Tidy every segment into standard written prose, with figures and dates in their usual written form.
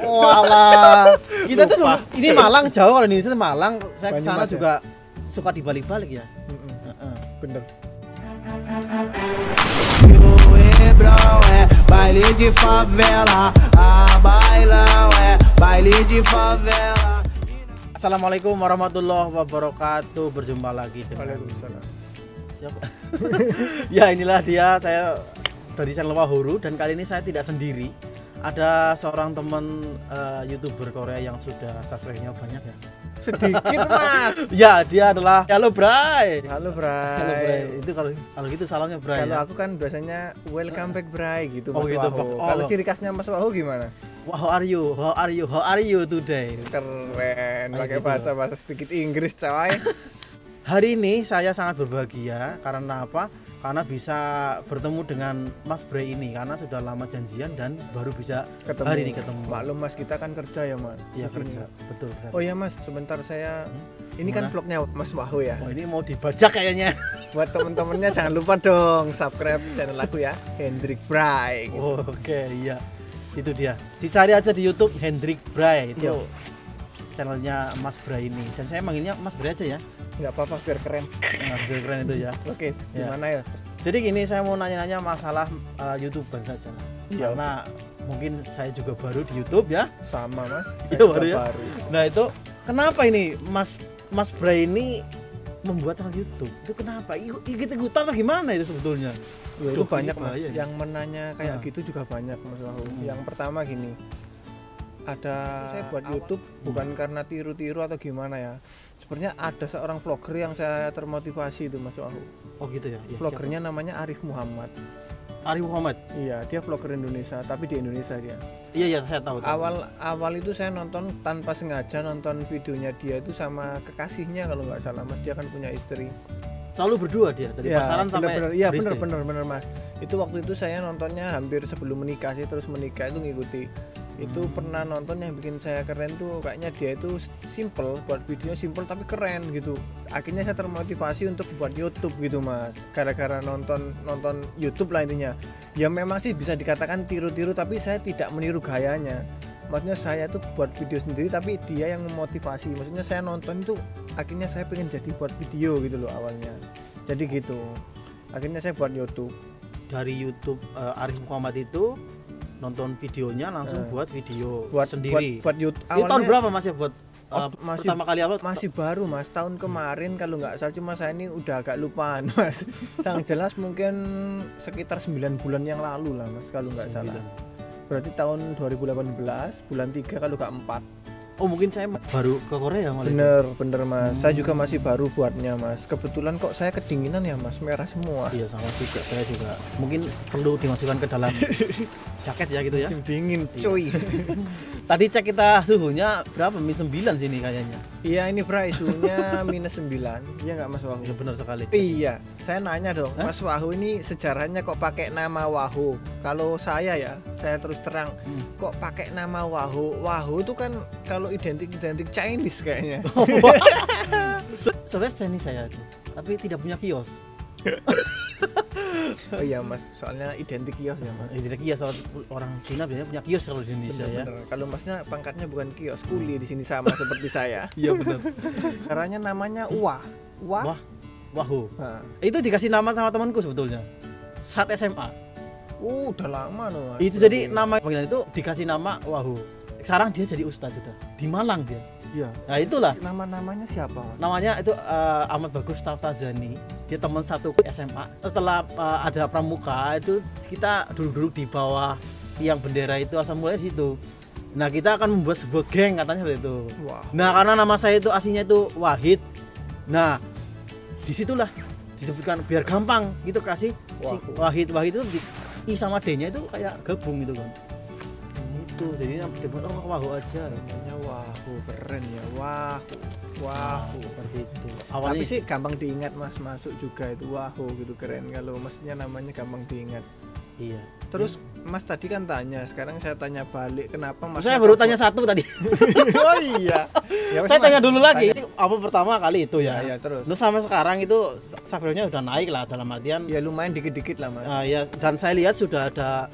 Walah. Kita tuh ini Malang jauh, kalau di Indonesia Malang. Saya ke sana juga suka dibalik-balik ya. Bener. Baile de favela, bailão baile de favela. Assalamualaikum warahmatullahi wabarakatuh. Berjumpa lagi dengan Waalaikumsalam. siapa? Ya inilah dia, saya dari channel Wahuru, dan kali ini saya tidak sendiri. Ada seorang teman YouTuber Korea yang sudah subscribe-nya banyak ya. Sedikit mas. Ya, dia adalah Halo Bray. Halo Halo Bray. Bray. Itu kalau gitu salamnya Bray. Kalau Ya? aku kan biasanya welcome back Bray gitu Oh, Mas gitu, Wahu. Pak. Oh. Kalau ciri khasnya Mas Wahu gimana? How are you? How are you? How are you today? Keren, Oh, pakai gitu. bahasa sedikit Inggris coy. Hari ini saya sangat berbahagia karena apa? Karena bisa bertemu dengan Mas Bray ini, karena sudah lama janjian dan baru bisa hari ini ketemu. Maklum Mas, kita kan kerja ya Mas. Iya di sini. kerja, betul. Oh ya Mas, sebentar saya ini kan Gimana? vlognya Mas Wahu ya. Oh, ini mau dibajak kayaknya. Buat temen-temennya jangan lupa dong subscribe channel aku ya, Hendrik Bray. Gitu. Oh, oke, iya. Itu dia. Dicari aja di YouTube Hendrik Bray, itu Iya. channelnya Mas Bray ini. Dan saya manggilnya Mas Bray aja ya. Nggak apa-apa biar keren. Nah, biar keren itu ya. Oke, Ya. gimana ya? Jadi gini, saya mau nanya-nanya masalah YouTuber saja. Iya. Karena mungkin saya juga baru di YouTube ya. Sama Mas. Iya, Saya baru juga ya. baru. Nah, itu kenapa ini Mas Bray ini membuat channel YouTube? Itu kenapa? Ikut-ikutan atau gimana itu sebetulnya? Ya, itu Duh, banyak ini Mas. bahaya nih. Yang menanya kayak Nah. gitu juga banyak Mas Wahu. Yang pertama gini. Saya buat YouTube bukan karena tiru-tiru atau gimana ya. Sebenarnya ada seorang vlogger yang saya termotivasi itu Mas Wahu. Oh gitu ya. Ya, Vloggernya namanya Arif Muhammad. siapa? Arif Muhammad. Iya, dia vlogger Indonesia, tapi di Indonesia dia. Iya, saya tahu. Awal itu saya nonton tanpa sengaja, nonton videonya dia itu sama kekasihnya kalau nggak salah Mas. Dia kan punya istri. Selalu berdua dia dari pasaran sampai Iya beristri. bener Mas. Itu waktu itu saya nontonnya hampir sebelum menikah sih, terus menikah itu ngikuti. Itu pernah nonton yang bikin saya keren tuh kayaknya dia itu simple, buat videonya simple tapi keren gitu. Akhirnya saya termotivasi untuk buat YouTube gitu Mas. Gara-gara nonton YouTube lah intinya. Ya memang sih bisa dikatakan tiru-tiru, tapi saya tidak meniru gayanya. Maksudnya saya tuh buat video sendiri tapi dia yang memotivasi. Maksudnya saya nonton itu akhirnya saya pengen jadi buat video gitu loh awalnya. Jadi gitu. Akhirnya saya buat YouTube. Dari YouTube Arif Muhammad itu nonton videonya langsung buat video Buat sendiri. buat YouTube. Itu tahun berapa Mas ya buat Masih pertama kali upload? masih baru Mas, tahun kemarin kalau nggak salah, cuma saya ini udah agak lupaan Mas. Yang jelas mungkin sekitar 9 bulan yang lalu lah Mas kalau nggak salah. Berarti tahun 2018 bulan 3 kalau nggak 4. Oh mungkin saya baru ke Korea malah. Bener Mas. Saya juga masih baru buatnya Mas. Kebetulan kok saya kedinginan ya Mas, merah semua. Iya sama juga, saya juga. Mungkin perlu dimasukkan ke dalam jaket ya gitu ya. Musim dingin cuy. Tadi cek kita suhunya berapa? -9 sini kayaknya. Iya ini Bray, suhunya -9. Iya nggak Mas Wahu? Ya benar sekali. Iya, saya nanya dong, Mas Wahu ini sejarahnya kok pakai nama Wahu? Kalau saya ya, saya terus terang, kok pakai nama Wahu? Wahu itu kan kalau identik Chinese kayaknya. Sebenarnya Chinese saya itu, tapi tidak punya kios. Oh iya Mas, soalnya identik kios ya Mas. Tidak kios, orang Cina biasanya punya kios kalau di Indonesia ya. Bener. Kalau Masnya pangkatnya bukan kios, kuli di sini sama seperti saya. Iya benar. Caranya namanya Wah. Wah, Wahu. Nah. Itu dikasih nama sama temanku sebetulnya. Saat SMA. Udah lama loh Mas. Itu jadi nama panggilan itu dikasih nama Wahu. Sekarang dia jadi ustadz sudah di Malang dia. Iya. Nah itulah Nama-namanya siapa Mas? namanya itu Ahmad Bagus Taftazani. Dia teman satu SMA. Setelah ada pramuka itu kita duduk-duduk di bawah tiang bendera itu, asal mulai situ. Nah kita akan membuat sebuah geng katanya seperti itu. Wah. Nah karena nama saya itu aslinya itu Wahid. Nah disitulah disebutkan biar gampang gitu kasih si Wahid itu di I sama D-nya itu kayak gabung gitu kan. Itu jadi dibuat Wahu aja. Namanya Wahu, keren ya. Wahu. Seperti itu. Tapi Awalnya sih gampang diingat Mas, masuk juga itu Wahu gitu, keren kalau mestinya namanya gampang diingat. iya. Terus Mas tadi kan tanya, sekarang saya tanya balik, kenapa Mas? Saya baru tanya satu tadi. Oh iya. Ya, Saya Mas, tanya dulu lagi. tanya. Ini apa pertama kali itu ya? Ya, terus. Terus sampai sekarang itu subscribe-nya udah naik lah dalam artian. Ya lumayan dikit-dikit lah Mas. Ya dan saya lihat sudah ada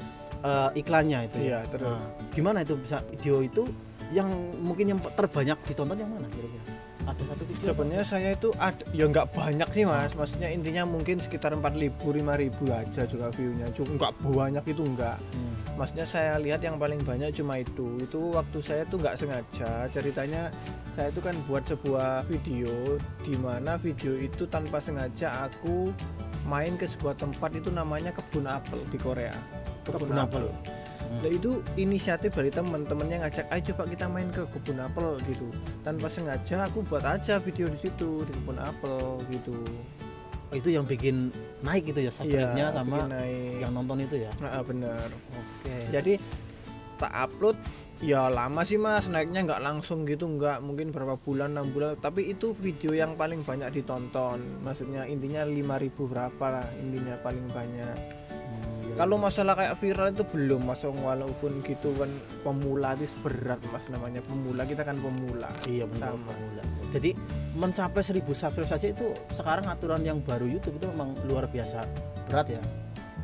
iklannya itu. Iya, terus. Nah, gimana itu bisa video itu yang mungkin yang terbanyak ditonton yang mana kira-kira? Ada satu video. Sebenarnya saya itu ada ya nggak banyak sih Mas. Maksudnya intinya mungkin sekitar 4.000 5.000 aja juga view-nya. Cuma nggak banyak itu enggak. Maksudnya saya lihat yang paling banyak cuma itu. Itu waktu saya tuh nggak sengaja. Ceritanya saya itu kan buat sebuah video di mana video itu tanpa sengaja aku main ke sebuah tempat itu namanya kebun apel di Korea. Kebun apel. Nah itu inisiatif dari teman-teman yang ngajak, ayo coba kita main ke kebun apel gitu. Tanpa sengaja aku buat aja video di situ di kebun apel gitu. Oh, itu yang bikin naik gitu ya subscribe-nya Iya, sama bikin naik. yang nonton itu ya. Bener. Oke. Jadi tak upload ya lama sih Mas, naiknya nggak langsung gitu, nggak mungkin berapa bulan 6 bulan, tapi itu video yang paling banyak ditonton. Maksudnya intinya 5.000 berapa lah intinya paling banyak. Kalau masalah kayak viral itu belum Mas, walaupun gitu kan pemula itu berat Mas, namanya pemula, kita kan pemula. Iya benar. Sama. Jadi mencapai 1.000 subscribe saja itu sekarang aturan yang baru YouTube itu memang luar biasa berat ya.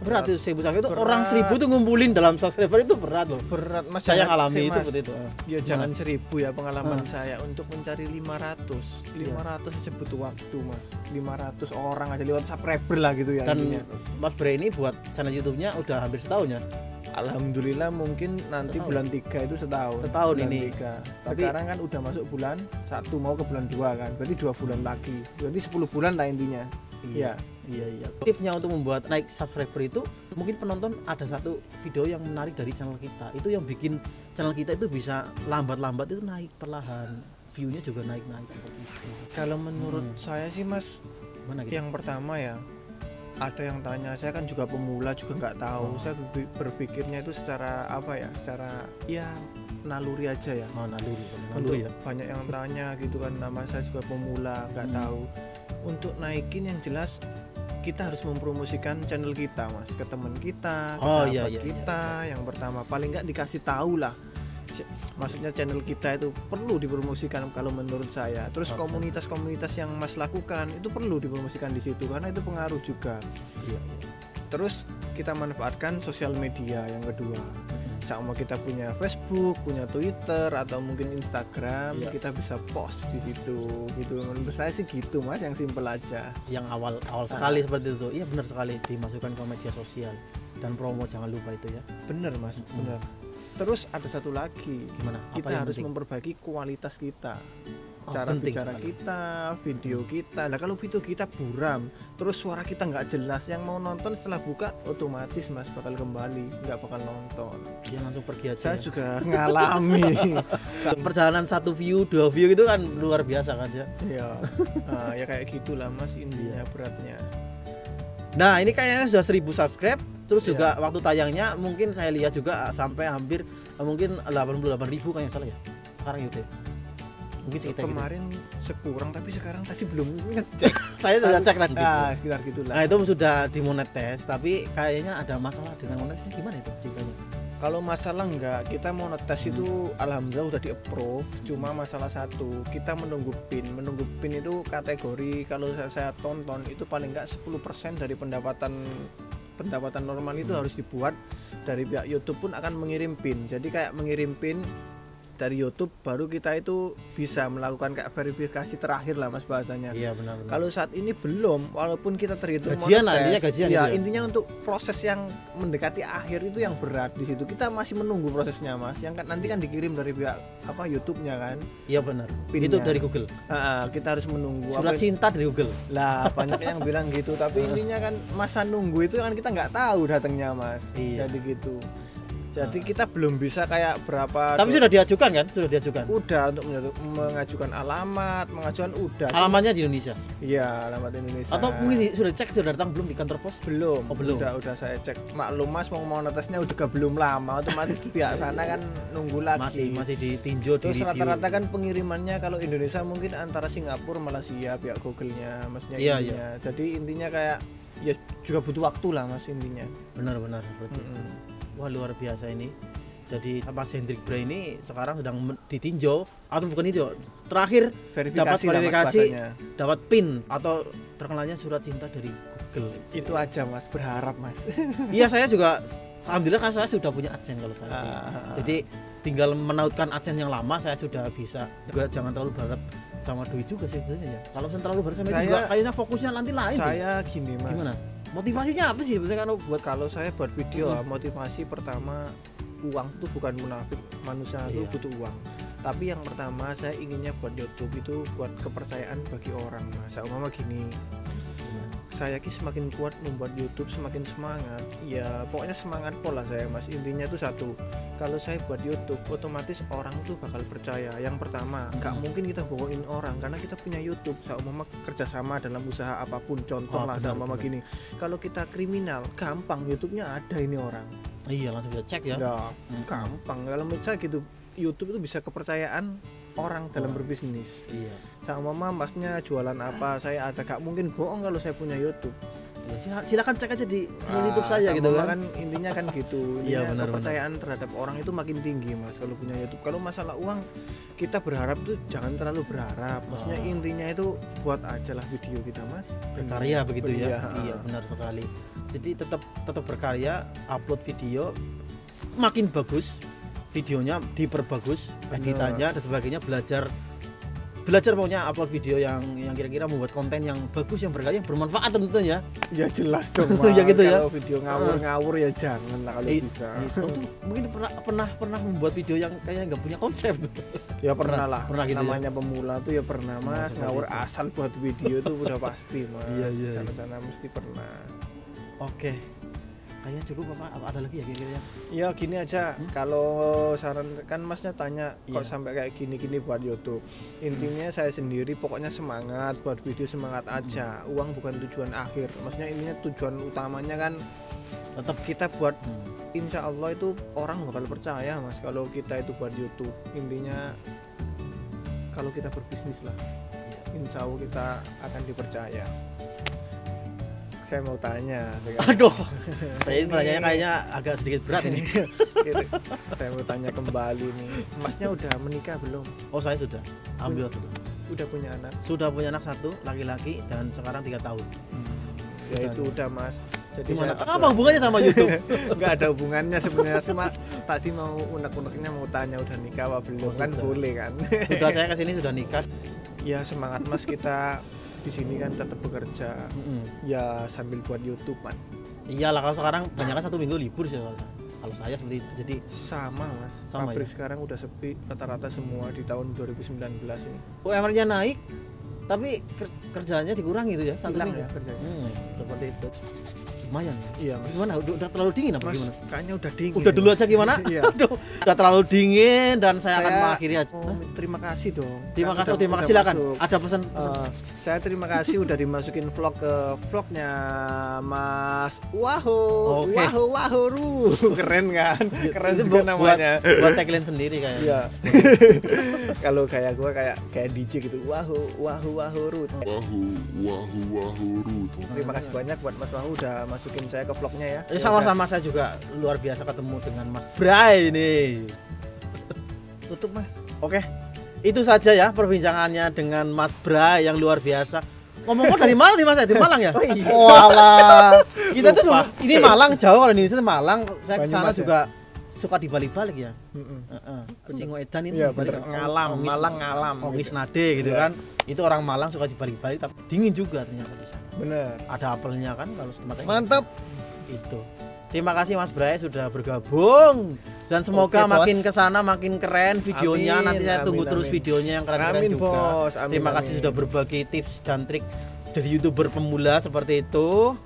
Berat itu 1.000 subscribe itu Berat. orang 1.000 tuh ngumpulin dalam subscriber itu berat loh. Berat Mas, Saya jangan- alami sih, itu Mas. seperti itu. Ya jangan 1.000 ya pengalaman Ah. saya untuk mencari 500 aja butuh waktu Mas. 500 orang aja lewat subscriber lah gitu ya Dan intinya. Mas Bre ini buat channel YouTube-nya udah hampir setahun ya. Alhamdulillah mungkin nanti Setahun. bulan 3 itu setahun. Setahun Bulan ini. 3. Tapi- Sekarang kan udah masuk bulan 1 mau ke bulan 2 kan. Berarti 2 bulan lagi. Berarti 10 bulan lah intinya. Iya. Iya. Tipsnya untuk membuat naik subscriber itu mungkin penonton ada satu video yang menarik dari channel kita. Itu yang bikin channel kita itu bisa lambat-lambat itu naik perlahan. View-nya juga naik-naik seperti itu. Kalau menurut saya sih Mas, Gimana gitu? yang pertama ya, ada yang tanya, saya kan juga pemula juga nggak tahu. Saya berpikirnya itu secara apa ya? Secara ya naluri aja ya. Oh, naluri Untuk ya. banyak yang tanya gitu kan, nama saya juga pemula nggak tahu. Untuk naikin yang jelas kita harus mempromosikan channel kita Mas ke teman kita, ke Oh, sahabat iya. kita. Yang pertama paling nggak dikasih tahu lah. Maksudnya channel kita itu perlu dipromosikan kalau menurut saya. Terus Oke. komunitas-komunitas yang Mas lakukan itu perlu dipromosikan di situ karena itu pengaruh juga. Iya. Terus kita manfaatkan sosial media yang kedua. Sama kita punya Facebook, punya Twitter atau mungkin Instagram, Iya. kita bisa post di situ gitu. Menurut saya sih gitu Mas, yang simpel aja. Yang awal sekali seperti itu. Iya benar sekali, dimasukkan ke media sosial dan promo jangan lupa itu ya. Bener Mas, bener. Terus ada satu lagi, Gimana? Apa kita yang harus penting? memperbaiki kualitas kita. Oh, Cara penting bicara sekali. kita, video kita. Nah kalau video kita buram, terus suara kita nggak jelas, yang mau nonton setelah buka otomatis Mas bakal kembali, nggak bakal nonton. Dia langsung pergi aja. Saya ya. juga ngalami. Perjalanan 1 view, 2 view itu kan luar biasa kan ya. Ya, nah, ya kayak gitulah Mas intinya beratnya. Nah, ini kayaknya sudah 1.000 subscribe. Terus Iya. juga waktu tayangnya mungkin saya lihat juga sampai hampir mungkin 88.000 kan yang salah ya. Sekarang ya udah. Mungkin sekitar gitu. Kemarin sekurang tapi sekarang tadi belum ngecek. Saya sudah cek tadi. Nah, sekitar gitulah. Nah, itu sudah dimonetes, tapi kayaknya ada masalah dengan monetisnya gimana itu ceritanya? Kalau masalah enggak, kita mau ngetes itu alhamdulillah udah di-approve. Cuma masalah satu, kita menunggu PIN. Menunggu PIN itu kategori kalau saya tonton itu paling enggak 10% dari pendapatan normal itu harus dibuat. Dari pihak YouTube pun akan mengirim PIN. Jadi kayak mengirim PIN dari YouTube baru kita itu bisa melakukan kayak verifikasi terakhir lah Mas bahasanya. Iya, benar. Kalau saat ini belum, walaupun kita terhitung Gajian lah, monetes, intinya gajian ya itu ya? intinya untuk proses yang mendekati akhir itu yang berat di situ. Kita masih menunggu prosesnya Mas. Yang kan nanti kan dikirim dari pihak apa YouTube-nya kan. Iya benar. PIN-nya. Itu dari Google. Kita harus menunggu. Surat Apa- cinta dari Google. lah banyak yang bilang gitu. Tapi intinya kan masa nunggu itu kan kita nggak tahu datangnya Mas. Iya. Jadi gitu. Jadi kita belum bisa kayak berapa. Tapi sudah diajukan kan? Sudah diajukan. udah untuk mengajukan alamat, mengajukan udah. Alamatnya di Indonesia. Iya, alamat Indonesia. Atau mungkin sudah cek sudah datang belum di kantor pos? belum. Oh, belum. Udah saya cek. Maklum Mas mau netesnya udah belum lama, otomatis di pihak sana kan nunggu lagi. Masih ditinjau di Terus review. rata-rata kan pengirimannya kalau Indonesia mungkin antara Singapura Malaysia pihak Google-nya Masnya Iya, intinya. Jadi intinya kayak ya juga butuh waktu lah Mas intinya. Benar-benar seperti itu. Wah, luar biasa ini. Jadi Mas Hendrik Bray ini sekarang sedang ditinjau atau bukan itu terakhir Verifikasi dapat lah, Mas, verifikasi bahasanya. dapat PIN atau terkenalnya surat cinta dari Google. Itu aja Mas, berharap Mas. Iya, saya juga Alhamdulillah kan saya sudah punya AdSense kalau saya sih. Jadi tinggal menautkan AdSense yang lama saya sudah bisa. Juga jangan terlalu berharap sama duit juga sih sebenarnya ya. Kalau terlalu berharap sama duit juga kayaknya fokusnya nanti lain sih. Saya gini Mas. Gimana? Motivasinya apa sih sebenarnya kalau saya buat video motivasi pertama uang tuh bukan munafik, manusia itu butuh uang. Tapi yang pertama saya inginnya buat YouTube itu buat kepercayaan bagi orang Mas. Umpama gini, saya semakin kuat membuat YouTube, semakin semangat. Ya pokoknya semangat pola saya Mas. Intinya itu satu, kalau saya buat YouTube otomatis orang tuh bakal percaya. Yang pertama, nggak mungkin kita bohongin orang karena kita punya YouTube. Seumpama kerjasama dalam usaha apapun, contoh lah seumpama gini, kalau kita kriminal gampang YouTube-nya ada ini orang. Iya langsung bisa cek ya. Gampang. Kalau menurut saya gitu, YouTube itu bisa kepercayaan orang dalam berbisnis. Iya. Sama masnya jualan apa, saya ada, gak mungkin bohong kalau saya punya YouTube. Ya, silakan cek aja di YouTube saya gitu kan. Intinya kan gitu. Iya, benar, kepercayaan terhadap orang itu makin tinggi Mas kalau punya YouTube. Kalau masalah uang kita berharap tuh jangan terlalu berharap. Maksudnya intinya itu buat aja lah video kita Mas. Berkarya begitu ya. Iya benar sekali. Jadi tetap berkarya, upload video makin bagus. Videonya diperbagus, editannya dan sebagainya, belajar pokoknya upload video yang kira-kira membuat konten yang bagus, yang berkarya, yang bermanfaat tentunya. Ya jelas dong Mas. Ya gitu ya. Kalau video ngawur-ngawur ya jangan lah kalau bisa. Itu mungkin pernah membuat video yang kayak nggak punya konsep. Ya pernah lah. Pernah gitu namanya ya? Pemula tuh ya pernah Mas, ngawur asal buat video tuh udah pasti Mas. Iya. Sana-sana mesti pernah. Oke. Kayaknya cukup apa ada lagi ya kira-kira? Ya gini aja, kalau saran kan Masnya tanya kok sampai kayak gini-gini buat YouTube. Intinya saya sendiri pokoknya semangat buat video, semangat aja. Uang bukan tujuan akhir. Maksudnya intinya tujuan utamanya kan tetap kita buat insya Allah itu orang bakal percaya Mas kalau kita itu buat YouTube. Intinya kalau kita berbisnis lah, insya Allah kita akan dipercaya. Saya mau tanya sekarang. Aduh, saya pertanyaannya kayaknya agak sedikit berat ini. Saya mau tanya kembali nih, Masnya udah menikah belum? Oh saya sudah, alhamdulillah sudah. Udah punya anak? Sudah punya anak 1, laki-laki dan sekarang 3 tahun. Ya itu udah Mas. Jadi gimana? Apa hubungannya sama YouTube? Enggak ada hubungannya sebenarnya, cuma tadi mau unek-uneknya mau tanya udah nikah apa belum. Kan boleh kan? Sudah, saya kesini sudah nikah. Ya semangat Mas, kita di sini kan tetap bekerja, ya sambil buat YouTube kan. Iyalah, kalau sekarang banyak kan 1 minggu libur sih kalau saya seperti itu. Jadi sama Mas, sama pabrik ya? Sekarang udah sepi rata-rata semua di tahun 2019 ini. UMR-nya naik tapi kerjanya dikurangi gitu ya, 1 Hilang minggu ya kerjanya. Seperti itu. Lumayan ya. Iya Mas. Gimana? Udah terlalu dingin apa Mas, gimana? kayaknya udah dingin. Udah dulu aja gimana? Iya. Aduh, udah terlalu dingin dan saya akan mengakhiri aja. Terima kasih dong. Terima kasih, terima kasih, silakan. Ada pesan. Saya terima kasih udah dimasukin vlog ke vlognya Mas Wahoo. Oke. Wahoo. Keren kan? Keren Itu juga namanya. Buat tagline sendiri kayaknya. Iya. Kalau kayak gua kayak DJ gitu. Wahoo Root. Terima kasih banyak buat Mas Wahoo udah masukin saya ke vlognya ya. Sama-sama, saya juga luar biasa ketemu dengan Mas Bray ini. Tutup Mas. Oke. Itu saja ya perbincangannya dengan Mas Bray yang luar biasa. Ngomong dari Malang nih Mas, di Malang ya? Oh alah. Kita tuh ini Malang jauh, kalau di Indonesia Malang. Saya ke sana juga suka dibalik-balik ya. Singo Edan itu ya, bener. Ngalam, Malang ngalam. Ongis Nade gitu kan. Itu orang Malang suka dibalik-balik tapi dingin juga ternyata di sana. Bener. Ada apelnya kan kalau tempat saya. Mantap. Itu. Terima kasih Mas Bray sudah bergabung dan semoga makin kesana makin keren videonya. Nanti saya tunggu terus videonya yang keren-keren juga. Bos. Terima kasih sudah berbagi tips dan trik jadi YouTuber pemula seperti itu.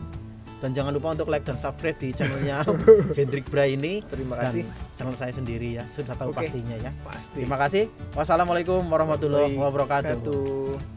Dan jangan lupa untuk like dan subscribe di channelnya Hendrik Bray ini. Terima kasih. Dan channel saya sendiri ya, sudah tahu pastinya ya. Pasti. Terima kasih. Wassalamualaikum warahmatullahi wabarakatuh.